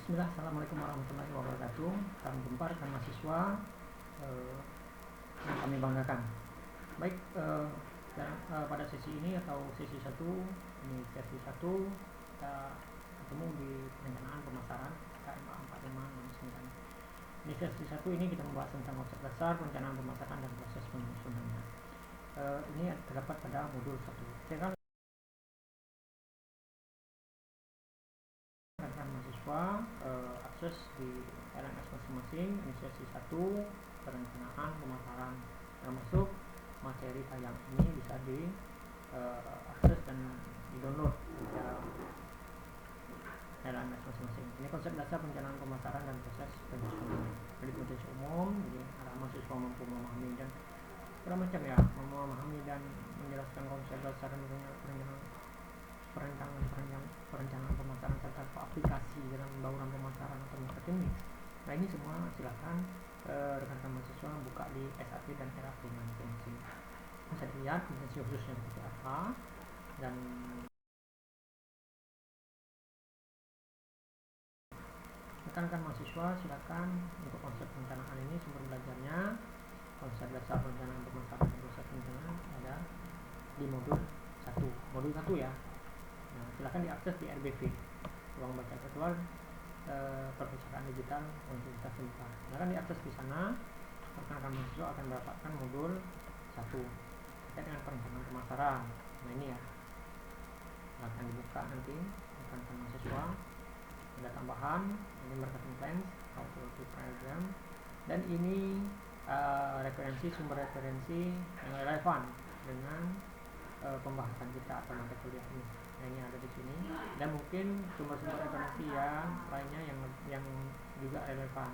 Bismillah, Assalamualaikum warahmatullahi wabarakatuh. Salam jumpa rekan mahasiswa yang kami banggakan. Baik, pada sesi ini atau sesi 1, ini sesi 1 kita ketemu di perencanaan pemasaran KMA 4569. Di sesi 1 ini kita membahas tentang konsep dasar perencanaan pemasaran dan proses penyusunannya. Ini terdapat pada modul 1. Silakan rekan mahasiswa akses di LMS masing-masing. Ini sesi 1 perencanaan pemasaran, termasuk materi tayang ini bisa di akses dan di-download di LMS masing-masing. Ini konsep dasar perencanaan pemasaran dan proses penyusunan. Jadi potensi umum, jadi arah mahasiswa mampu memahami dan macam ya, memahami dan menjelaskan konsep dasar perencanaan pemasaran serta aplikasi dalam bauran pemasaran atau marketing. Nah, ini semua silakan rekan-rekan mahasiswa buka di SAP dan RAP masing-masing. Bisa dilihat potensi khususnya seperti apa, dan rekan-rekan mahasiswa silakan untuk konsep perencanaan ini sumber belajarnya, konsep dasar perencanaan pemasaran dan proses perencanaan ada di modul 1 ya. Nah, silakan diakses di RBV, ruang baca virtual perpustakaan digital Universitas Unpar. Silakan diakses di sana. Rekan-rekan mahasiswa akan mendapatkan modul 1 terkait dengan perencanaan pemasaran. Nah, ini ya, akan dibuka nanti rekan-rekan mahasiswa. Ada tambahan, ini marketing plans, how to program, dan ini sumber referensi yang relevan dengan pembahasan kita atau mata kuliah ini. Nah, ini ada di sini, dan mungkin sumber-sumber referensi yang lainnya yang juga relevan.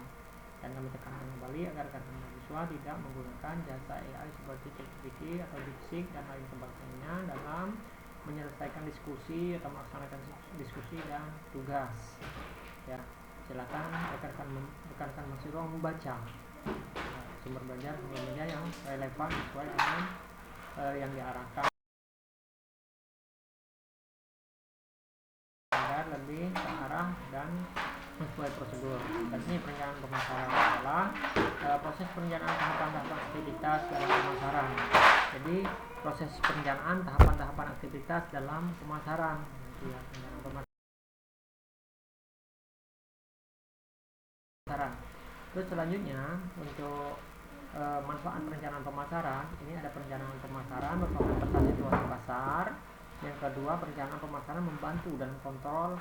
Dan kami tekankan kembali agar rekan mahasiswa tidak menggunakan jasa AI seperti ChatGPT atau DeepSeek dan lain sebagainya dalam menyelesaikan diskusi atau melaksanakan diskusi dan tugas. Ya, silakan rekan-rekan mahasiswa membaca sumber belajar yang relevan sesuai dengan yang diarahkan agar lebih terarah dan sesuai prosedur. Dan ini perencanaan pemasaran adalah proses perencanaan tahapan-tahapan aktivitas dalam pemasaran. Jadi proses perencanaan tahapan-tahapan aktivitas dalam pemasaran. Ya, perencanaan pemasaran. Terus selanjutnya untuk manfaat perencanaan pemasaran, ini ada perencanaan pemasaran merupakan peta situasi pasar. Yang kedua, perencanaan pemasaran membantu dalam kontrol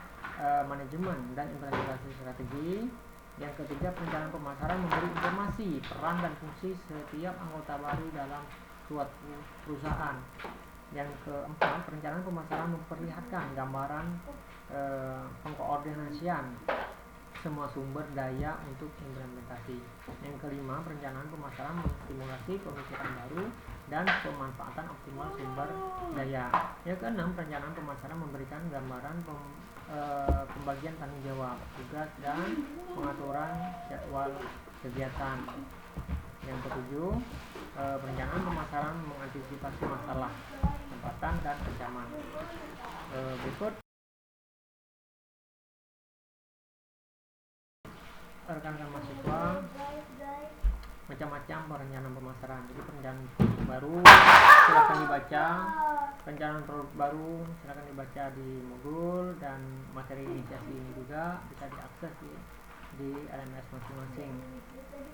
manajemen dan implementasi strategi. Yang ketiga, perencanaan pemasaran memberi informasi peran dan fungsi setiap anggota baru dalam suatu perusahaan. Yang keempat, perencanaan pemasaran memperlihatkan gambaran pengkoordinasian semua sumber daya untuk implementasi. Yang kelima, perencanaan pemasaran menstimulasi pemikiran baru dan pemanfaatan optimal sumber daya. Yang keenam, perencanaan pemasaran memberikan gambaran pembagian tanggung jawab, tugas, dan pengaturan jadwal kegiatan. Yang ketujuh, perencanaan pemasaran mengantisipasi masalah, hambatan, dan ancaman. Berikut rekan-rekan mahasiswa macam-macam perencanaan pemasaran. Jadi perencanaan baru silakan dibaca, perencanaan produk baru silakan dibaca di modul, dan materi inisiasi ini juga bisa diakses di LMS masing-masing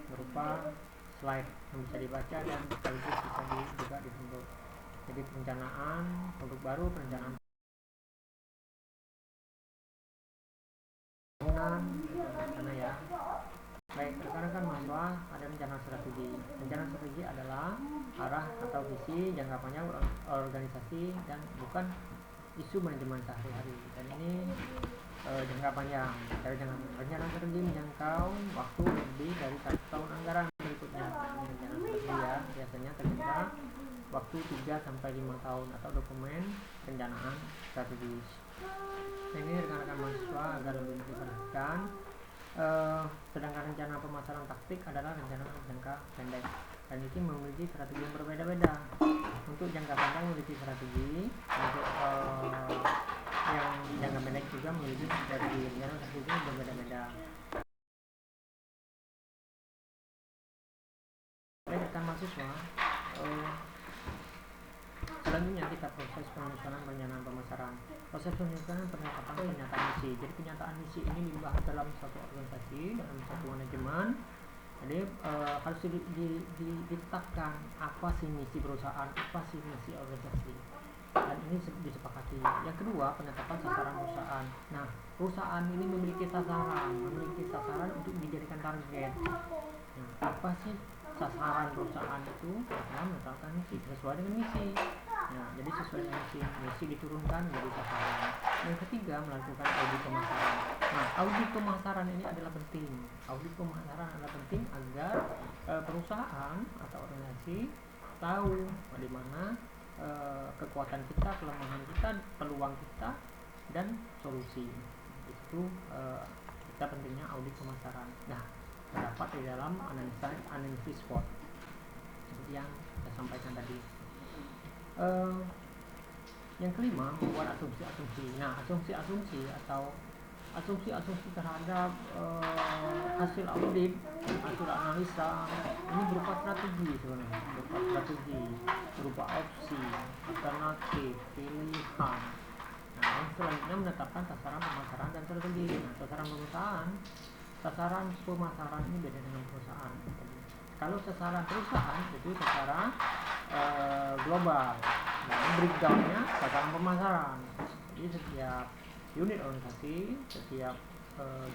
berupa slide yang bisa dibaca dan sekaligus bisa juga di-download. Jadi perencanaan produk baru, perencanaan karena ya. Baik, rekan-rekan mahasiswa, ada rencana strategi. Rencana strategi adalah arah atau visi jangka panjang organisasi dan bukan isu manajemen sehari-hari. Dan ini jangka panjang. Rencana strategi menjangkau waktu lebih dari 1 tahun anggaran berikutnya. Rencana strategi ya biasanya terjangka waktu 3-5 tahun atau dokumen perencanaan strategis. Ini rekan-rekan mahasiswa agar lebih diperhatikan. Sedangkan rencana pemasaran taktik adalah rencana jangka pendek, dan ini memiliki strategi yang berbeda-beda. Untuk jangka panjang memiliki strategi, untuk yang jangka pendek juga memiliki dari rencana tersebut berbeda-beda. Rekan mahasiswa, selanjutnya kita proses penyusunan perencanaan pemasaran. Proses penyusunan penetapan pernyataan misi. Jadi pernyataan misi ini dibahas dalam satu organisasi, dalam satu manajemen. Jadi harus ditetapkan apa sih misi perusahaan, apa sih misi organisasi, dan ini disepakati. Yang kedua, penetapan sasaran perusahaan. Nah, perusahaan ini memiliki sasaran untuk dijadikan target. Nah, apa sih sasaran perusahaan itu? Karena menetapkan misi sesuai dengan misi. Nah, jadi sesuai dengan misi diturunkan menjadi sasaran. Yang ketiga, melakukan audit pemasaran. Nah, audit pemasaran ini adalah penting. Audit pemasaran adalah penting agar perusahaan atau organisasi tahu di mana kekuatan kita, kelemahan kita, peluang kita, dan solusi. Itu kita pentingnya audit pemasaran. Nah, terdapat di dalam analisis SWOT seperti yang saya sampaikan tadi. Yang kelima, membuat asumsi-asumsi. Nah, asumsi-asumsi atau asumsi-asumsi terhadap hasil audit, hasil analisa ini berupa strategi sebenarnya, berupa opsi, alternatif, pilihan. Nah, yang selanjutnya menetapkan sasaran pemasaran dan strategi. Nah, sasaran pemasaran ini beda dengan perusahaan. Kalau sasaran perusahaan itu secara global. Nah, breakdownnya sasaran pemasaran. Jadi setiap unit organisasi, setiap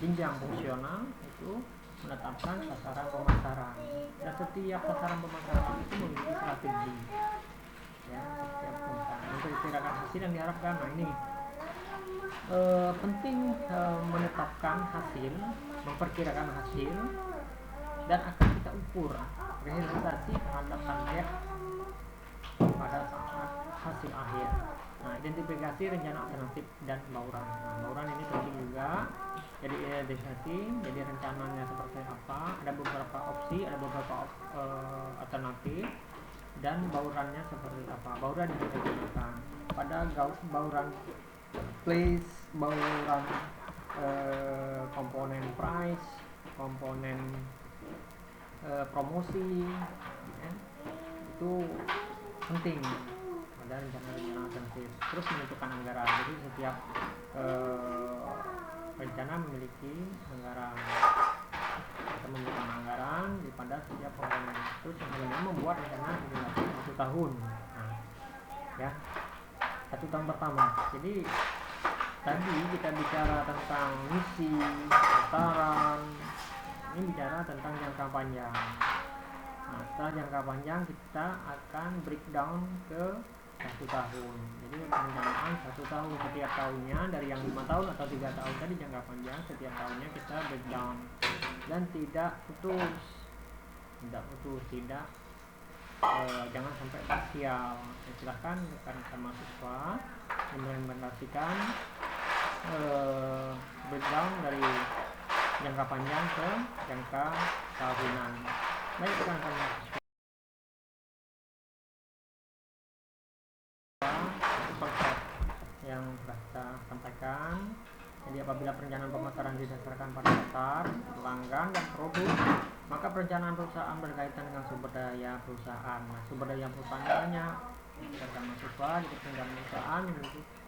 jenjang fungsional itu menetapkan sasaran pemasaran. Dan setiap sasaran pemasaran itu memiliki strategi. Ya, setiap perusahaan memperkirakan hasil yang diharapkan. Nah, ini penting menetapkan hasil, memperkirakan hasil, dan akan kita ukur realisasi terhadap target pada saat hasil akhir. Nah, identifikasi rencana alternatif dan bauran. Nah, bauran ini penting juga. Jadi identifikasi, jadi rencananya seperti apa, ada beberapa opsi, ada beberapa alternatif, dan baurannya seperti apa. Bauran yang kita gunakan pada bauran place, bauran komponen price, komponen promosi, ya, itu penting pada rencana alternatif. Terus menentukan anggaran. Jadi setiap rencana memiliki anggaran. Kita membutuhkan anggaran pada setiap komponen. Terus yang membuat rencana durasi 1 tahun. Nah, ya, 1 tahun pertama. Jadi tadi kita bicara tentang misi, sasaran. Ini bicara tentang jangka panjang. Nah, setelah jangka panjang kita akan breakdown ke 1 tahun. Jadi perencanaan 1 tahun, setiap tahunnya dari yang 5 tahun atau 3 tahun tadi jangka panjang, setiap tahunnya kita breakdown dan tidak putus, jangan sampai parsial. Silahkan rekan-rekan mahasiswa mengimplementasikan breakdown dari jangka panjang ke jangka tahunan. Baik rekan-rekan mahasiswa, konsep yang sudah kita sampaikan. Jadi apabila perencanaan pemasaran didasarkan pada pasar, pelanggan, dan produk, maka perencanaan perusahaan berkaitan dengan sumber daya perusahaan. Nah, sumber daya perusahaan banyak. Rekan mahasiswa di perencanaan perusahaan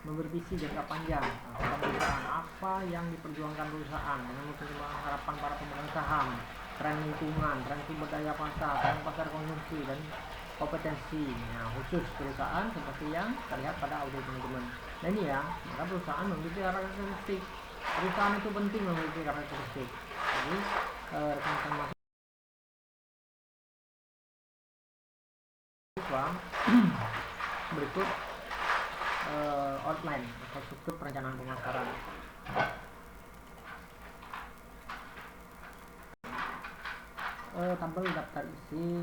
memberi visi jangka panjang. Nah, perusahaan apa yang diperjuangkan perusahaan dengan mempertimbangkan harapan para pemegang saham, tren lingkungan, tren sumber daya pasar, tren pasar konsumsi, dan kompetensi. Nah, khusus perusahaan seperti yang terlihat pada audit manajemen. Nah, ini ya, maka perusahaan memiliki karakteristik. Perusahaan itu penting memiliki karakteristik. Jadi rekan-rekan mahasiswa berikut outline atau struktur perencanaan pemasaran. Tabel daftar isi,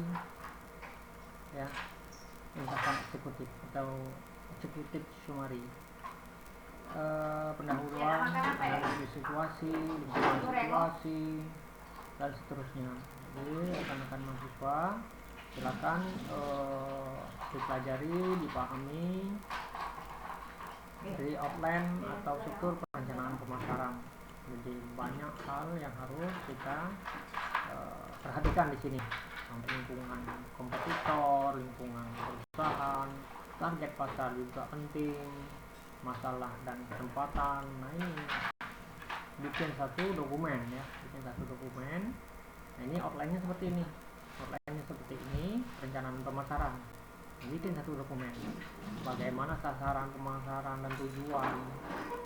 ya, ungkapan eksekutif atau executive summary, pendahuluan, analisis situasi, dan seterusnya. Jadi rekan-rekan mahasiswa silakan dipelajari, dipahami dari outline atau struktur perencanaan perencanaan pemasaran. Jadi banyak hal yang harus kita perhatikan di sini. Lingkungan kompetitor, lingkungan perusahaan, target pasar juga penting, masalah dan kesempatan. Nah ini bikin satu dokumen ya, Nah ini outline-nya seperti ini, perencanaan pemasaran. Bikin satu dokumen, bagaimana sasaran pemasaran dan tujuan,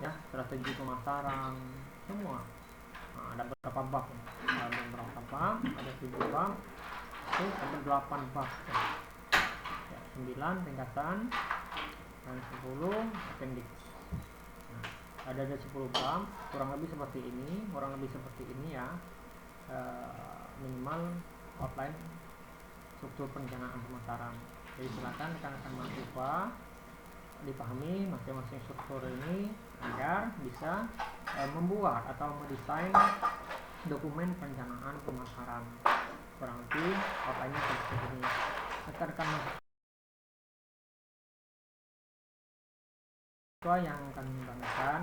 ya, strategi pemasaran, semua. Nah, ada berapa bab? Ada 7 bab, ada 8 bab. Ya, 9 ringkasan dan 10 appendix. Nah, ada 10 bab, kurang lebih seperti ini ya. Minimal outline struktur perencanaan pemasaran. Jadi silakan rekan-rekan mahasiswa dipahami masing-masing struktur ini agar bisa membuat atau mendesain dokumen perencanaan pemasaran. Kurang lebih outline-nya seperti ini. Rekan-rekan mahasiswa yang akan membanggakan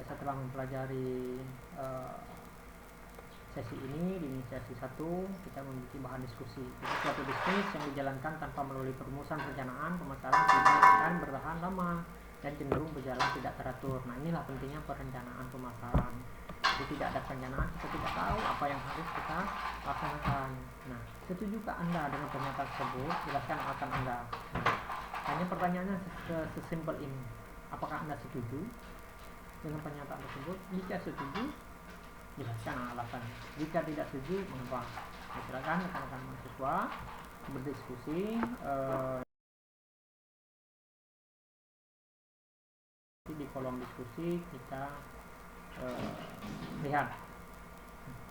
setelah mempelajari sesi ini, di sesi 1 kita memiliki bahan diskusi. Jadi suatu bisnis yang dijalankan tanpa melalui perumusan perencanaan pemasaran tidak akan bertahan lama dan cenderung berjalan tidak teratur. Nah inilah pentingnya perencanaan pemasaran. Jadi tidak ada perencanaan, kita tidak tahu apa yang harus kita laksanakan. Nah, setujukah Anda dengan pernyataan tersebut? Jelaskan alasan Anda. Nah, hanya pertanyaannya sesimpel ini. Apakah Anda setuju dengan pernyataan tersebut? Jika setuju, jelaskan alasannya. Jika tidak setuju, mengapa? Silakan rekan-rekan mahasiswa berdiskusi di kolom diskusi. Kita lihat,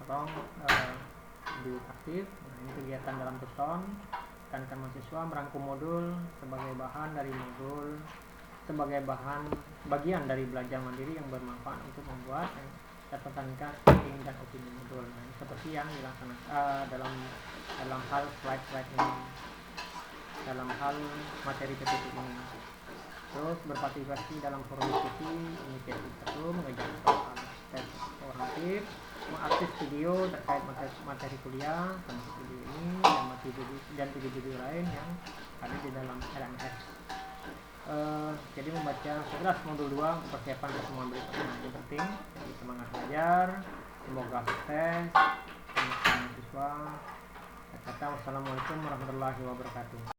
tolong di aktif. Nah, ini kegiatan dalam teton. Rekan-rekan mahasiswa merangkum modul sebagai bagian dari belajar mandiri yang bermanfaat untuk membuat catatan thinking dan opini modul. Nah, seperti yang dilaksanakan dalam hal slide ini, dalam hal materi PPT ini. Terus berpartisipasi dalam forum diskusi, inisiatif forum, mengajar tes formatif, mengakses video terkait materi kuliah, termasuk video ini dan video lain yang ada di dalam LMS. Jadi membaca 11 modul 2 persiapan pertemuan berikutnya. Nah, ini penting. Jadi semangat belajar, semoga sukses. Mahasiswa. Wassalamualaikum warahmatullahi wabarakatuh.